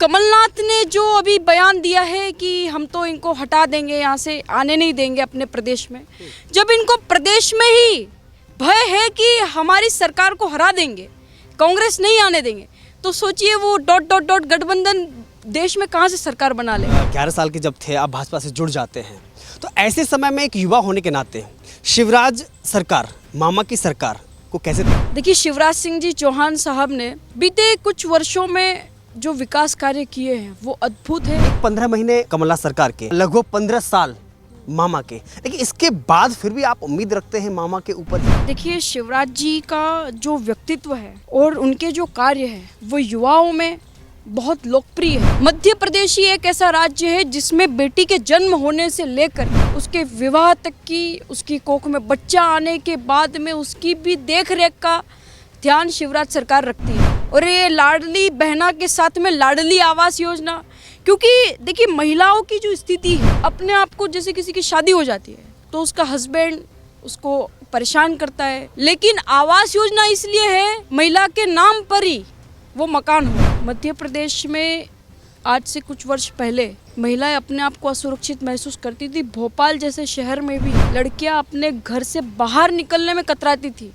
कमलनाथ ने जो अभी बयान दिया है कि हम तो इनको हटा देंगे, यहाँ से आने नहीं देंगे अपने प्रदेश में। जब इनको प्रदेश में ही भय है कि हमारी सरकार को हरा देंगे, कांग्रेस नहीं आने देंगे, तो सोचिए वो ... गठबंधन देश में कहाँ से सरकार बना ले। 11 साल के जब थे आप भाजपा से जुड़ जाते हैं, तो ऐसे समय में एक युवा होने के नाते शिवराज सरकार, मामा की सरकार को कैसे देखिए, शिवराज सिंह जी चौहान साहब ने बीते कुछ वर्षों में जो विकास कार्य किए हैं वो अद्भुत है। 15 महीने कमलनाथ सरकार के, लगभग 15 साल मामा के, लेकिन इसके बाद फिर भी आप उम्मीद रखते हैं मामा के ऊपर? देखिए, शिवराज जी का जो व्यक्तित्व है और उनके जो कार्य है वो युवाओं में बहुत लोकप्रिय है। मध्य प्रदेश ही एक ऐसा राज्य है जिसमें बेटी के जन्म होने से लेकर उसके विवाह तक की, उसकी कोख में बच्चा आने के बाद में उसकी भी देख रेख का ध्यान शिवराज सरकार रखती है। और ये लाडली बहना के साथ में लाडली आवास योजना, क्योंकि देखिए महिलाओं की जो स्थिति है, अपने आप को जैसे किसी की शादी हो जाती है तो उसका हस्बैंड उसको परेशान करता है, लेकिन आवास योजना इसलिए है महिला के नाम पर ही वो मकान हो। मध्य प्रदेश में आज से कुछ वर्ष पहले महिलाएं अपने आप को असुरक्षित महसूस करती थी। भोपाल जैसे शहर में भी लड़कियां अपने घर से बाहर निकलने में कतराती थी,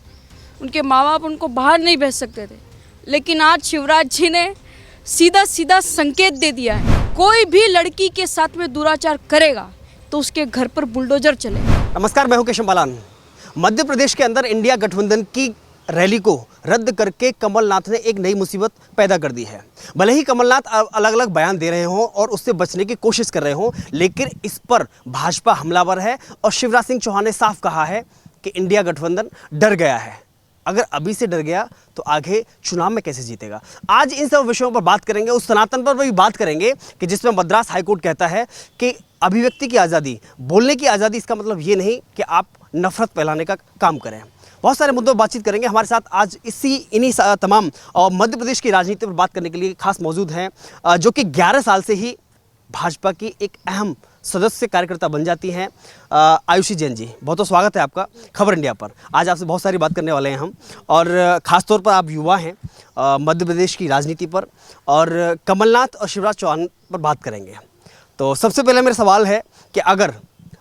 उनके माँ बाप उनको बाहर नहीं भेज सकते थे। लेकिन आज शिवराज जी ने सीधा सीधा संकेत दे दिया है, कोई भी लड़की के साथ में दुराचार करेगा तो उसके घर पर बुलडोजर चलेगा। नमस्कार, मैं हूं केशव बालान। मध्य प्रदेश के अंदर इंडिया गठबंधन की रैली को रद्द करके कमलनाथ ने एक नई मुसीबत पैदा कर दी है। भले ही कमलनाथ अलग अलग बयान दे रहे हों और उससे बचने की कोशिश कर रहे हों, लेकिन इस पर भाजपा हमलावर है और शिवराज सिंह चौहान ने साफ कहा है कि इंडिया गठबंधन डर गया है। अगर अभी से डर गया तो आगे चुनाव में कैसे जीतेगा? आज इन सब विषयों पर बात करेंगे। उस सनातन पर भी बात करेंगे कि जिसमें मद्रास हाईकोर्ट कहता है कि अभिव्यक्ति की आज़ादी, बोलने की आज़ादी, इसका मतलब ये नहीं कि आप नफरत फैलाने का काम करें। बहुत सारे मुद्दों पर बातचीत करेंगे। हमारे साथ आज इन्हीं तमाम और मध्य प्रदेश की राजनीति पर बात करने के लिए खास मौजूद हैं, जो कि 11 साल से ही भाजपा की एक अहम सदस्य कार्यकर्ता बन जाती हैं, आयुषी जैन जी। बहुत बहुत स्वागत है आपका खबर इंडिया पर। आज आपसे बहुत सारी बात करने वाले हैं हम, और ख़ासतौर पर आप युवा हैं, मध्य प्रदेश की राजनीति पर और कमलनाथ और शिवराज चौहान पर बात करेंगे। तो सबसे पहले मेरा सवाल है कि अगर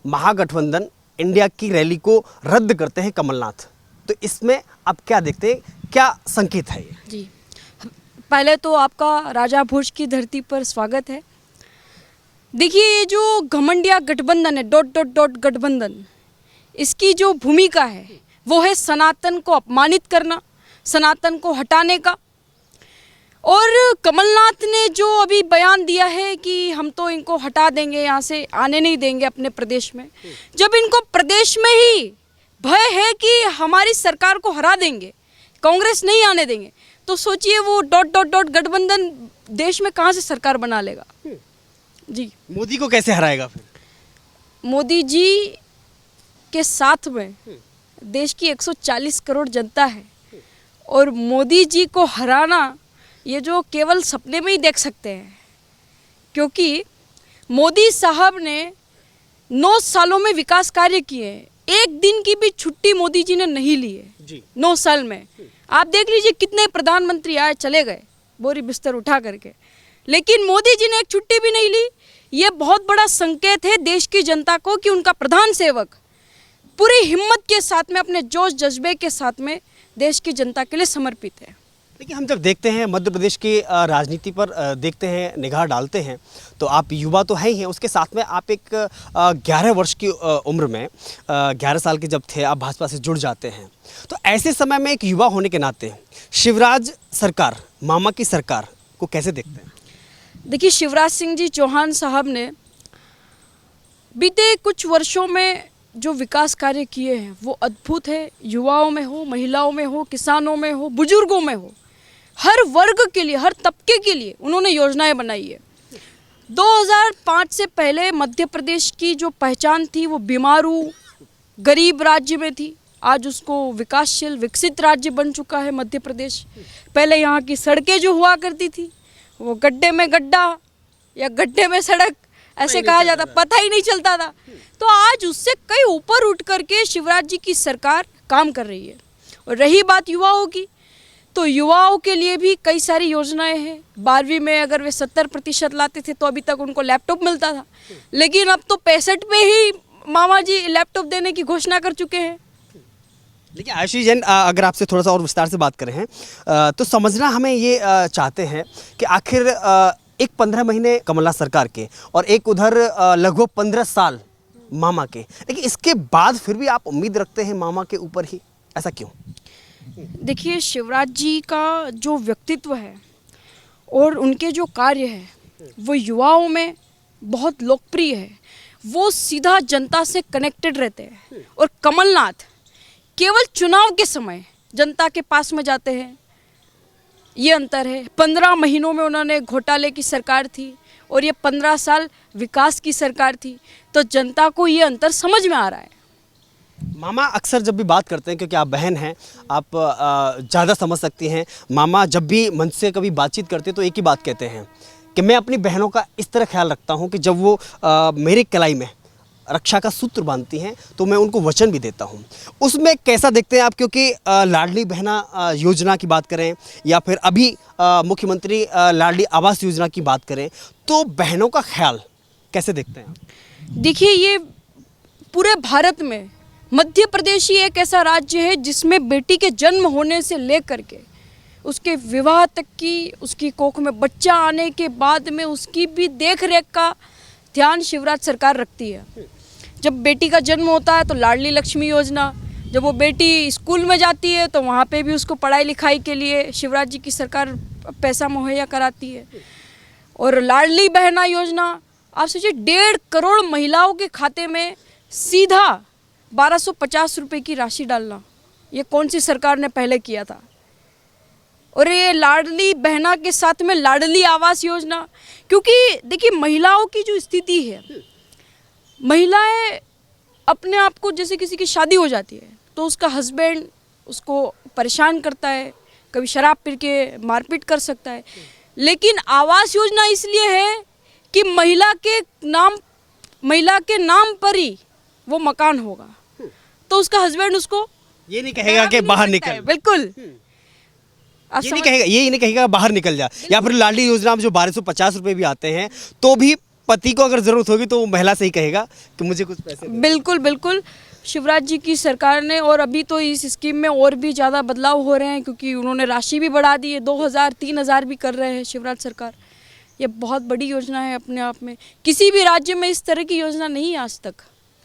महागठबंधन इंडिया की रैली को रद्द करते हैं कमलनाथ, तो इसमें आप क्या देखते हैं, क्या संकेत है ये? जी, पहले तो आपका राजा भोज की धरती पर स्वागत है। देखिए, ये जो घमंडिया गठबंधन है, ... गठबंधन, इसकी जो भूमिका है वो है सनातन को अपमानित करना, सनातन को हटाने का। और कमलनाथ ने जो अभी बयान दिया है कि हम तो इनको हटा देंगे, यहाँ से आने नहीं देंगे अपने प्रदेश में। जब इनको प्रदेश में ही भय है कि हमारी सरकार को हरा देंगे, कांग्रेस नहीं आने देंगे, तो सोचिए वो ... गठबंधन देश में कहाँ से सरकार बना लेगा। जी, मोदी को कैसे हराएगा फिर? मोदी जी के साथ में देश की 140 करोड़ जनता है, और मोदी जी को हराना ये जो केवल सपने में ही देख सकते हैं, क्योंकि मोदी साहब ने 9 सालों में विकास कार्य किए हैं। एक दिन की भी छुट्टी मोदी जी ने नहीं ली है 9 साल में। आप देख लीजिए कितने प्रधानमंत्री आए चले गए बोरी बिस्तर उठा करके, लेकिन मोदी जी ने एक छुट्टी भी नहीं ली। ये बहुत बड़ा संकेत है देश की जनता को कि उनका प्रधान सेवक पूरी हिम्मत के साथ में, अपने जोश जज्बे के साथ में देश की जनता के लिए समर्पित है। लेकिन हम जब देखते हैं मध्य प्रदेश की राजनीति पर देखते हैं, निगाह डालते हैं, तो आप युवा तो हैं ही हैं, उसके साथ में आप एक 11 वर्ष की उम्र में 11 साल के जब थे आप भाजपा से जुड़ जाते हैं, तो ऐसे समय में एक युवा होने के नाते शिवराज सरकार, मामा की सरकार को कैसे देखते हैं? देखिए, शिवराज सिंह जी चौहान साहब ने बीते कुछ वर्षों में जो विकास कार्य किए हैं वो अद्भुत है। युवाओं में हो, महिलाओं में हो, किसानों में हो, बुजुर्गों में हो, हर वर्ग के लिए, हर तबके के लिए उन्होंने योजनाएं बनाई है। 2005 से पहले मध्य प्रदेश की जो पहचान थी वो बीमारू, गरीब राज्य में थी। आज उसको विकासशील, विकसित राज्य बन चुका है मध्य प्रदेश। पहले यहाँ की सड़कें जो हुआ करती थी वो गड्ढे में गड्ढा या गड्ढे में सड़क ऐसे कहा जाता, पता ही नहीं चलता था। तो आज उससे कई ऊपर उठ करके शिवराज जी की सरकार काम कर रही है। और रही बात युवाओं की, तो युवाओं के लिए भी कई सारी योजनाएं हैं। 12वीं में अगर वे 70% लाते थे तो अभी तक उनको लैपटॉप मिलता था, लेकिन अब तो 65 पे ही मामा जी लैपटॉप देने की घोषणा कर चुके हैं। देखिए आशीष जैन, अगर आपसे थोड़ा सा और विस्तार से बात करें हैं तो समझना हमें ये चाहते हैं कि आखिर एक 15 महीने कमलनाथ सरकार के और एक उधर लगभग 15 साल मामा के, लेकिन इसके बाद फिर भी आप उम्मीद रखते हैं मामा के ऊपर ही, ऐसा क्यों? देखिए, शिवराज जी का जो व्यक्तित्व है और उनके जो कार्य है वो युवाओं में बहुत लोकप्रिय है। वो सीधा जनता से कनेक्टेड रहते हैं और कमलनाथ केवल चुनाव के समय जनता के पास में जाते हैं, ये अंतर है। 15 महीनों में उन्होंने घोटाले की सरकार थी और ये 15 साल विकास की सरकार थी, तो जनता को ये अंतर समझ में आ रहा है। मामा अक्सर जब भी बात करते हैं, क्योंकि आप बहन हैं, आप ज़्यादा समझ सकती हैं, मामा जब भी मंच से कभी बातचीत करते हैं तो एक ही बात कहते हैं कि मैं अपनी बहनों का इस तरह ख्याल रखता हूं कि जब वो मेरी कलाई में रक्षा का सूत्र बांधती हैं तो मैं उनको वचन भी देता हूं। उसमें कैसा देखते हैं आप, क्योंकि लाडली बहना योजना की बात करें या फिर अभी मुख्यमंत्री लाडली आवास योजना की बात करें, तो बहनों का ख्याल कैसे देखते हैं आप? देखिए, ये पूरे भारत में मध्य प्रदेश ही एक ऐसा राज्य है जिसमें बेटी के जन्म होने से लेकर के उसके विवाह तक की, उसकी कोख में बच्चा आने के बाद में उसकी भी देख रेख का ध्यान शिवराज सरकार रखती है। जब बेटी का जन्म होता है तो लाडली लक्ष्मी योजना, जब वो बेटी स्कूल में जाती है तो वहाँ पे भी उसको पढ़ाई लिखाई के लिए शिवराज जी की सरकार पैसा मुहैया कराती है। और लाडली बहना योजना, आप सोचिए 1.5 करोड़ महिलाओं के खाते में सीधा 1250 रुपये की राशि डालना, ये कौन सी सरकार ने पहले किया था? और ये लाडली बहना के साथ में लाडली आवास योजना, क्योंकि देखिए महिलाओं की जो स्थिति है, महिलाएं अपने आप को, जैसे किसी की शादी हो जाती है तो उसका हस्बैंड उसको परेशान करता है, कभी शराब पी के मारपीट कर सकता है, लेकिन आवास योजना इसलिए है कि महिला के नाम पर ही वो मकान होगा, तो उसका हस्बैंड उसको ये नहीं कहेगा कि बाहर निकल, बिल्कुल ये नहीं कहेगा बाहर निकल जा। या फिर लाडली योजना में जो 1250 रुपये भी आते हैं तो भी पति को अगर ज़रूरत होगी तो वो महिला से ही कहेगा कि मुझे कुछ पैसे दे। बिल्कुल बिल्कुल, शिवराज जी की सरकार ने, और अभी तो इस स्कीम में और भी ज़्यादा बदलाव हो रहे हैं क्योंकि उन्होंने राशि भी बढ़ा दी है, 2000-3000 भी कर रहे हैं शिवराज सरकार। ये बहुत बड़ी योजना है अपने आप में, किसी भी राज्य में इस तरह की योजना नहीं है आज तक।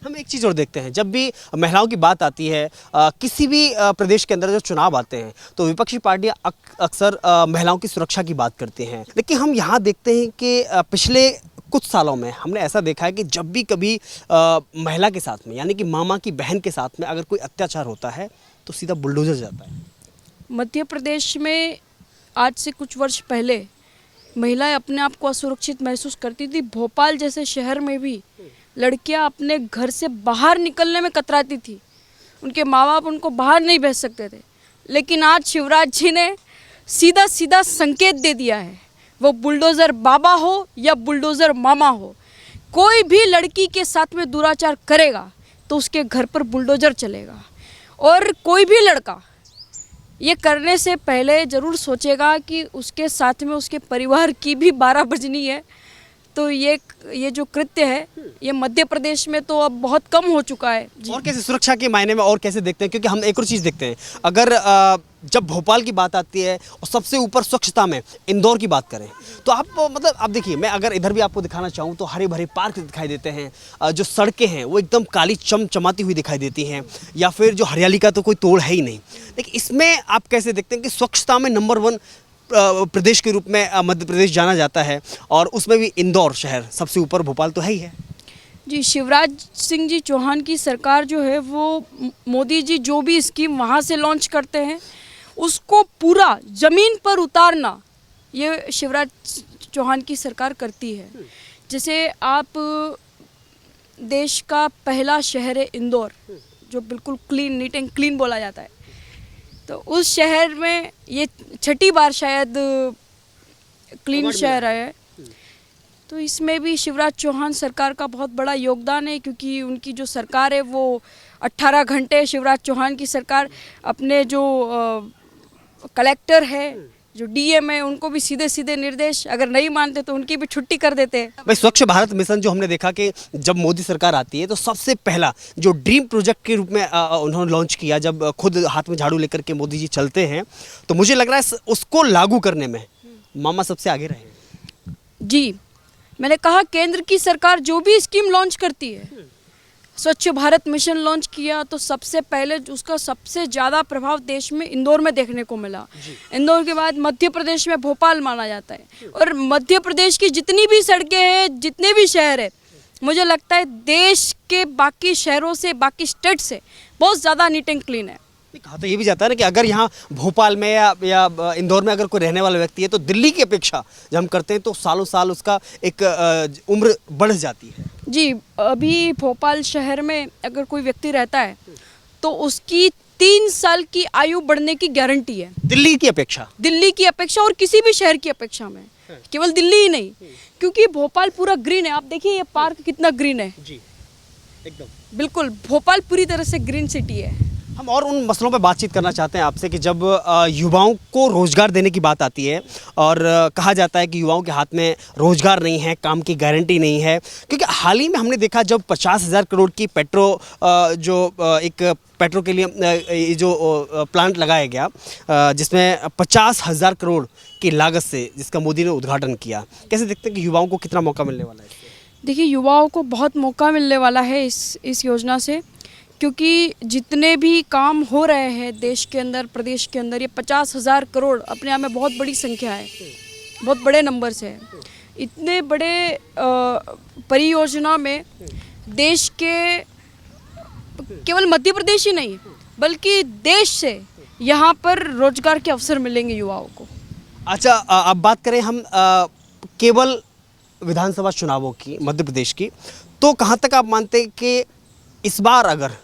हम एक चीज़ और देखते हैं, जब भी महिलाओं की बात आती है किसी भी प्रदेश के अंदर जो चुनाव आते हैं तो विपक्षी पार्टियां अक्सर महिलाओं की सुरक्षा की बात करती हैं, लेकिन हम यहाँ देखते हैं कि पिछले कुछ सालों में हमने ऐसा देखा है कि जब भी कभी महिला के साथ में, यानी कि मामा की बहन के साथ में अगर कोई अत्याचार होता है तो सीधा बुलडोजर जाता है। मध्य प्रदेश में आज से कुछ वर्ष पहले महिलाएं अपने आप को असुरक्षित महसूस करती थी। भोपाल जैसे शहर में भी लड़कियां अपने घर से बाहर निकलने में कतराती थी, उनके माँ बाप उनको बाहर नहीं भेज सकते थे, लेकिन आज शिवराज जी ने सीधा सीधा संकेत दे दिया है, वो बुलडोज़र बाबा हो या बुलडोज़र मामा हो, कोई भी लड़की के साथ में दुराचार करेगा तो उसके घर पर बुलडोज़र चलेगा। और कोई भी लड़का ये करने से पहले ज़रूर सोचेगा कि उसके साथ में उसके परिवार की भी 12 बजनी है। तो ये जो कृत्य है ये मध्य प्रदेश में तो अब बहुत कम हो चुका है। और कैसे सुरक्षा के मायने में और कैसे देखते हैं, क्योंकि हम एक और चीज़ देखते हैं, अगर जब भोपाल की बात आती है और सबसे ऊपर स्वच्छता में इंदौर की बात करें तो आप मतलब आप देखिए, मैं अगर इधर भी आपको दिखाना चाहूँ तो हरे भरे पार्क दिखाई देते हैं, जो सड़कें हैं वो एकदम काली चमचमाती हुई दिखाई देती हैं, या फिर जो हरियाली का तो कोई तोड़ है ही नहीं। लेकिन इसमें आप कैसे देखते हैं कि स्वच्छता में नंबर 1 प्रदेश के रूप में मध्य प्रदेश जाना जाता है और उसमें भी इंदौर शहर सबसे ऊपर, भोपाल तो है ही है। जी, शिवराज सिंह जी चौहान की सरकार जो है वो मोदी जी जो भी स्कीम वहाँ से लॉन्च करते हैं उसको पूरा ज़मीन पर उतारना ये शिवराज चौहान की सरकार करती है। जैसे आप देश का पहला शहर है इंदौर, जो बिल्कुल क्लीन, नीट एंड क्लीन बोला जाता है, तो उस शहर में ये 6ठी बार शायद क्लीन शहर है। तो इसमें भी शिवराज चौहान सरकार का बहुत बड़ा योगदान है, क्योंकि उनकी जो सरकार है वो 18 घंटे शिवराज चौहान की सरकार अपने जो कलेक्टर है, जो डीएम है, उनको भी सीधे सीधे निर्देश, अगर नहीं मानते तो उनकी भी छुट्टी कर देते हैं। भाई स्वच्छ भारत मिशन जो हमने देखा कि जब मोदी सरकार आती है तो सबसे पहला जो ड्रीम प्रोजेक्ट के रूप में उन्होंने लॉन्च किया, जब खुद हाथ में झाड़ू लेकर के मोदी जी चलते हैं, तो मुझे लग रहा है उसको लागू करने में मामा सबसे आगे रहे हैं। जी, मैंने कहा केंद्र की सरकार जो भी स्कीम लॉन्च करती है, स्वच्छ भारत मिशन लॉन्च किया तो सबसे पहले उसका सबसे ज़्यादा प्रभाव देश में इंदौर में देखने को मिला। इंदौर के बाद मध्य प्रदेश में भोपाल माना जाता है, और मध्य प्रदेश की जितनी भी सड़कें हैं, जितने भी शहर हैं, मुझे लगता है देश के बाकी शहरों से, बाकी स्टेट से बहुत ज़्यादा नीट एंड क्लीन है। कहा तो ये भी जाता है ना कि अगर यहाँ भोपाल में या इंदौर में अगर कोई रहने वाला व्यक्ति है तो दिल्ली की अपेक्षा जब हम करते हैं तो सालों साल उसका एक उम्र बढ़ जाती है। जी, अभी भोपाल शहर में अगर कोई व्यक्ति रहता है तो उसकी 3 साल की आयु बढ़ने की गारंटी है, दिल्ली की अपेक्षा और किसी भी शहर की अपेक्षा में, केवल दिल्ली ही नहीं, क्योंकि भोपाल पूरा ग्रीन है। आप देखिए ये पार्क कितना ग्रीन है। जी, एकदम बिल्कुल, भोपाल पूरी तरह से ग्रीन सिटी है। हम और उन मसलों पर बातचीत करना चाहते हैं आपसे कि जब युवाओं को रोज़गार देने की बात आती है और कहा जाता है कि युवाओं के हाथ में रोज़गार नहीं है, काम की गारंटी नहीं है, क्योंकि हाल ही में हमने देखा जब 50,000 करोड़ की पेट्रो के लिए जो प्लांट लगाया गया, जिसमें 50,000 करोड़ की लागत से जिसका मोदी ने उद्घाटन किया, कैसे देखते हैं कि युवाओं को कितना मौका मिलने वाला है? देखिए, युवाओं को बहुत मौका मिलने वाला है इस योजना से, क्योंकि जितने भी काम हो रहे हैं देश के अंदर, प्रदेश के अंदर, ये 50,000 करोड़ अपने आप में बहुत बड़ी संख्या है, बहुत बड़े नंबर से है। इतने बड़े परियोजना में देश के केवल मध्य प्रदेश ही नहीं बल्कि देश से यहाँ पर रोजगार के अवसर मिलेंगे युवाओं को। अच्छा, अब बात करें हम केवल विधानसभा चुनावों की, मध्य प्रदेश की, तो कहाँ तक आप मानते हैं कि इस बार अगर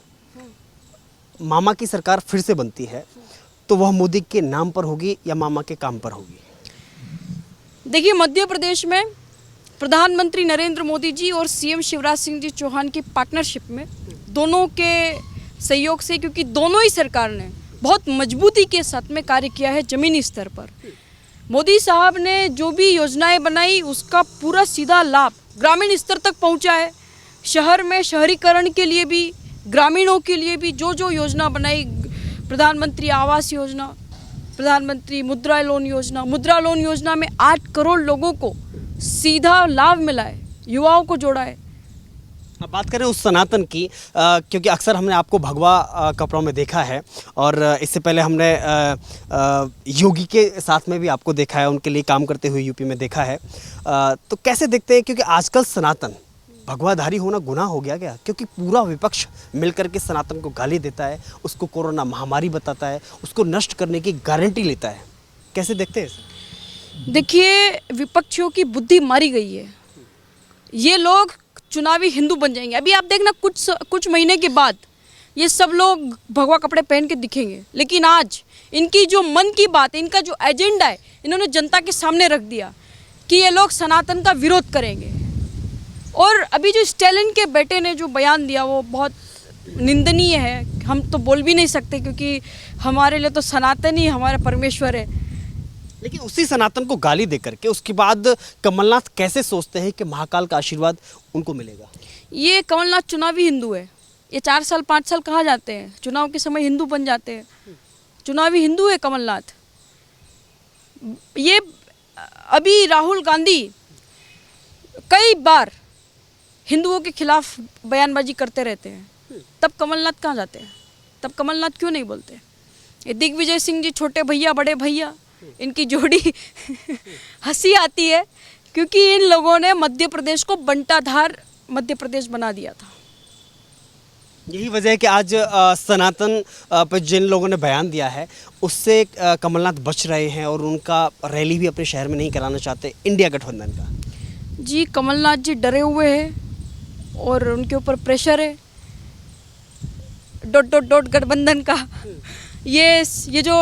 मामा की सरकार फिर से बनती है तो वह मोदी के नाम पर होगी या मामा के काम पर होगी? देखिए, मध्य प्रदेश में प्रधानमंत्री नरेंद्र मोदी जी और सीएम शिवराज सिंह जी चौहान की पार्टनरशिप में, दोनों के सहयोग से, क्योंकि दोनों ही सरकार ने बहुत मजबूती के साथ में कार्य किया है ज़मीनी स्तर पर। मोदी साहब ने जो भी योजनाएं बनाई उसका पूरा सीधा लाभ ग्रामीण स्तर तक पहुंचा है। शहर में शहरीकरण के लिए भी, ग्रामीणों के लिए भी जो योजना बनाई, प्रधानमंत्री आवास योजना, प्रधानमंत्री मुद्रा लोन योजना में 8 करोड़ लोगों को सीधा लाभ मिला है, युवाओं को जोड़ा है। अब बात करें उस सनातन की, क्योंकि अक्सर हमने आपको भगवा कपड़ों में देखा है और इससे पहले हमने योगी के साथ में भी आपको देखा है, उनके लिए काम करते हुए यूपी में देखा है, तो कैसे देखते हैं? क्योंकि आजकल सनातन भगवाधारी होना गुनाह हो गया क्या? क्योंकि पूरा विपक्ष मिलकर के सनातन को गाली देता है, उसको कोरोना महामारी बताता है, उसको नष्ट करने की गारंटी लेता है, कैसे देखते हैं? देखिए, विपक्षियों की बुद्धि मारी गई है, ये लोग चुनावी हिंदू बन जाएंगे। अभी आप देखना कुछ महीने के बाद ये सब लोग भगवा कपड़े पहन के दिखेंगे, लेकिन आज इनकी जो मन की बात है, इनका जो एजेंडा है, इन्होंने जनता के सामने रख दिया कि ये लोग सनातन का विरोध करेंगे। और अभी जो स्टालिन के बेटे ने जो बयान दिया वो बहुत निंदनीय है, हम तो बोल भी नहीं सकते, क्योंकि हमारे लिए तो सनातन ही हमारा परमेश्वर है। लेकिन उसी सनातन को गाली देकर के उसके बाद कमलनाथ कैसे सोचते हैं कि महाकाल का आशीर्वाद उनको मिलेगा? ये कमलनाथ चुनावी हिंदू है, ये 4 साल 5 साल कहाँ जाते हैं, चुनाव के समय हिंदू बन जाते हैं। चुनावी हिंदू है कमलनाथ। ये अभी राहुल गांधी कई बार हिंदुओं के खिलाफ बयानबाजी करते रहते हैं, तब कमलनाथ कहाँ जाते हैं? तब कमलनाथ क्यों नहीं बोलते? ये दिग्विजय सिंह जी, छोटे भैया बड़े भैया, इनकी जोड़ी हंसी आती है, क्योंकि इन लोगों ने मध्य प्रदेश को बंटाधार मध्य प्रदेश बना दिया था। यही वजह है कि आज सनातन पर जिन लोगों ने बयान दिया है उससे कमलनाथ बच रहे हैं और उनका रैली भी अपने शहर में नहीं कराना चाहते इंडिया गठबंधन का। जी, कमलनाथ जी डरे हुए हैं और उनके ऊपर प्रेशर है डॉट गठबंधन का। ये जो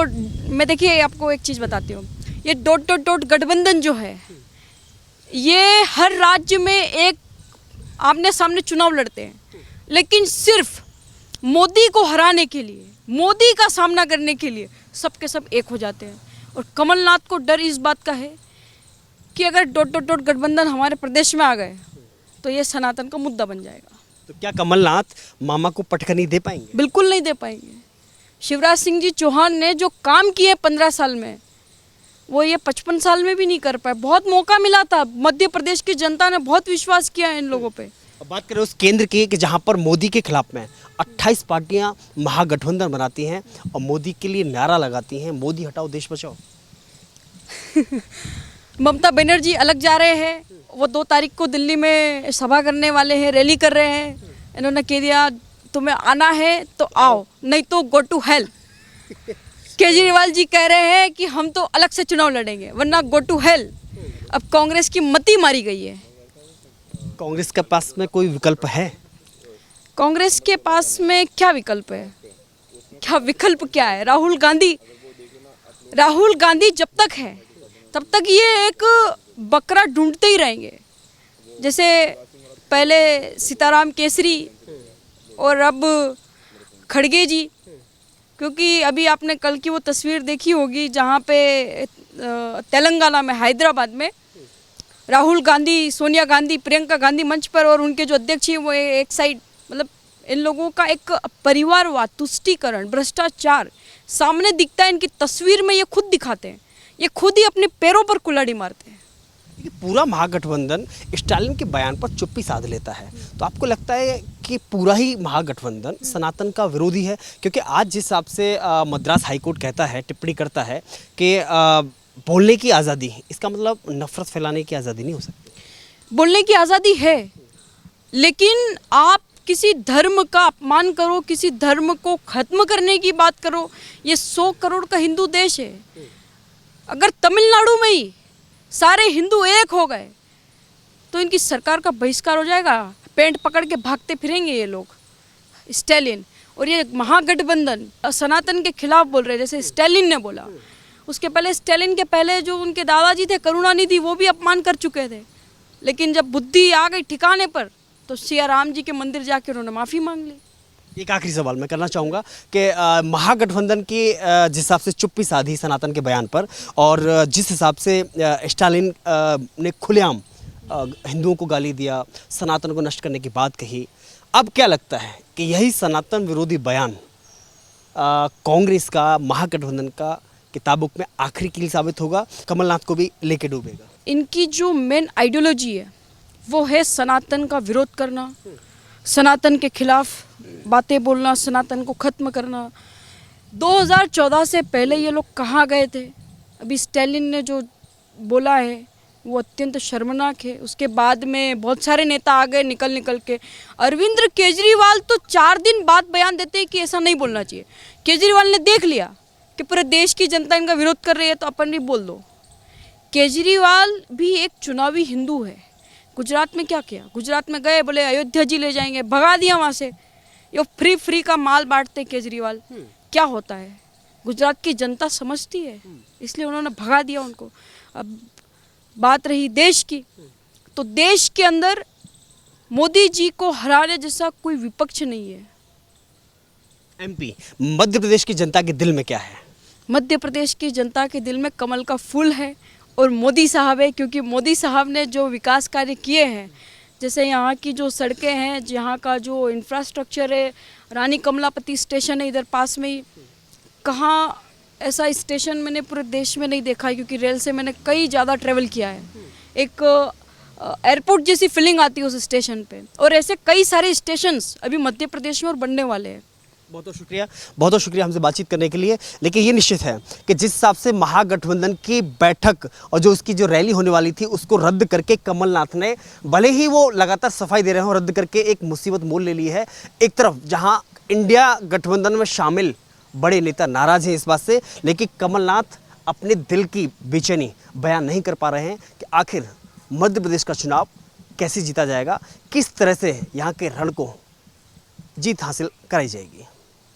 मैं, देखिए आपको एक चीज़ बताती हूँ, ये डॉट गठबंधन जो है, ये हर राज्य में एक आमने सामने चुनाव लड़ते हैं, लेकिन सिर्फ मोदी को हराने के लिए, मोदी का सामना करने के लिए सब के सब एक हो जाते हैं। और कमलनाथ को डर इस बात का है कि अगर डॉट डॉट डॉट गठबंधन हमारे प्रदेश में आ गए तो ये सनातन का मुद्दा बन जाएगा। तो क्या कमलनाथ मामा को पटखनी दे पाएंगे? बिल्कुल नहीं दे पाएंगे। शिवराज सिंह जी चौहान ने जो काम किए 15 साल में वो ये 55 साल में भी नहीं कर पाए। बहुत मौका मिला था, मध्य प्रदेश की जनता ने बहुत विश्वास किया है इन लोगों पे। अब बात करें उस केंद्र की कि जहां पर मोदी के खिलाफ में 28 पार्टियां महागठबंधन बनाती हैं और मोदी के लिए नारा लगाती हैं, मोदी हटाओ देश बचाओ। ममता बनर्जी अलग जा रहे हैं, वो 2 तारीख को दिल्ली में सभा करने वाले हैं, रैली कर रहे हैं। इन्होंने कह दिया तुम्हें आना है तो आओ, नहीं तो go to hell. Kejriwal ji कह रहे हैं कि हम तो अलग से चुनाव लड़ेंगे वरना गो टू हेल। अब कांग्रेस की मती मारी गई है। कांग्रेस के पास में कोई विकल्प है? कांग्रेस के पास में क्या विकल्प है? क्या विकल्प क्या है? राहुल गांधी जब तक है तब तक ये एक बकरा ढूंढते ही रहेंगे। जैसे पहले सीताराम केसरी और अब खड़गे जी, क्योंकि अभी आपने कल की वो तस्वीर देखी होगी जहाँ पे तेलंगाना में हैदराबाद में राहुल गांधी, सोनिया गांधी, प्रियंका गांधी मंच पर और उनके जो अध्यक्ष हैं वो एक साइड, मतलब इन लोगों का एक परिवारवाद, तुष्टीकरण, भ्रष्टाचार सामने दिखता है। इनकी तस्वीर में ये खुद दिखाते हैं, ये खुद ही अपने पैरों पर कुल्हाड़ी मारते हैं। ये पूरा महागठबंधन स्टालिन के बयान पर चुप्पी साध लेता है, तो आपको लगता है कि पूरा ही महागठबंधन सनातन का विरोधी है? क्योंकि आज जिस हिसाब से मद्रास हाईकोर्ट कहता है, टिप्पणी करता है कि बोलने की आज़ादी, इसका मतलब नफरत फैलाने की आज़ादी नहीं हो सकती। बोलने की आज़ादी है, लेकिन आप किसी धर्म का अपमान करो, किसी धर्म को खत्म करने की बात करो। ये 100 करोड़ का हिंदू देश है। अगर तमिलनाडु में ही सारे हिंदू एक हो गए तो इनकी सरकार का बहिष्कार हो जाएगा। पेंट पकड़ के भागते फिरेंगे ये लोग, स्टालिन। और ये महागठबंधन सनातन के खिलाफ बोल रहे हैं, जैसे स्टालिन ने बोला। उसके पहले स्टालिन के पहले जो उनके दादाजी थे करुणानिधि, वो भी अपमान कर चुके थे। लेकिन जब बुद्धि आ गई ठिकाने पर तो सिया राम जी के मंदिर जाके उन्होंने माफ़ी मांग ली। एक आखिरी सवाल मैं करना चाहूँगा कि महागठबंधन की जिस हिसाब से चुप्पी साधी सनातन के बयान पर, और जिस हिसाब से स्टालिन ने खुलेआम हिंदुओं को गाली दिया, सनातन को नष्ट करने की बात कही, अब क्या लगता है कि यही सनातन विरोधी बयान कांग्रेस का, महागठबंधन का किताबों में आखिरी कील साबित होगा, कमलनाथ को भी लेके डूबेगा? इनकी जो मेन आइडियोलॉजी है वो है सनातन का विरोध करना, सनातन के खिलाफ बातें बोलना, सनातन को ख़त्म करना। 2014 से पहले ये लोग कहाँ गए थे? अभी स्टालिन ने जो बोला है वो अत्यंत शर्मनाक है। उसके बाद में बहुत सारे नेता आ गए निकल के। अरविंद केजरीवाल तो 4 दिन बाद बयान देते हैं कि ऐसा नहीं बोलना चाहिए। केजरीवाल ने देख लिया कि पूरे देश की जनता इनका विरोध कर रही है तो अपन भी बोल दो। केजरीवाल भी एक चुनावी हिंदू है। गुजरात में क्या किया? गुजरात में गए, बोले अयोध्या जी ले जाएंगे, भगा दिया वहाँ से। ये फ्री का माल बांटते केजरीवाल। क्या होता है? गुजरात की जनता समझती है, इसलिए उन्होंने भगा दिया उनको। अब बात रही देश की, तो देश के अंदर मोदी जी को हराने जैसा कोई विपक्ष नहीं है। एमपी, मध्य प्रदेश की जनता के दिल में क्या है? मध्य प्रदेश की जनता के दिल में कमल का फूल है और मोदी साहब है, क्योंकि मोदी साहब ने जो विकास कार्य किए हैं, जैसे यहाँ की जो सड़कें हैं, यहाँ का जो इंफ्रास्ट्रक्चर है, रानी कमलापति स्टेशन है इधर पास में ही, कहाँ ऐसा स्टेशन मैंने पूरे देश में नहीं देखा है, क्योंकि रेल से मैंने कई ज़्यादा ट्रैवल किया है। एक एयरपोर्ट जैसी फीलिंग आती है उस स्टेशन पे, और ऐसे कई सारे स्टेशंस अभी मध्य प्रदेश में और बनने वाले हैं। बहुत बहुत शुक्रिया हमसे बातचीत करने के लिए। लेकिन ये निश्चित है कि जिस हिसाब से महागठबंधन की बैठक और जो उसकी जो रैली होने वाली थी उसको रद्द करके कमलनाथ ने, भले ही वो लगातार सफाई दे रहे हों, रद्द करके एक मुसीबत मोल ले ली है। एक तरफ जहां इंडिया गठबंधन में शामिल बड़े नेता नाराज हैं इस बात से, लेकिन कमलनाथ अपने दिल की बेचैनी बयान नहीं कर पा रहे हैं कि आखिर मध्य प्रदेश का चुनाव कैसे जीता जाएगा, किस तरह से यहाँ के रण को जीत हासिल कराई जाएगी।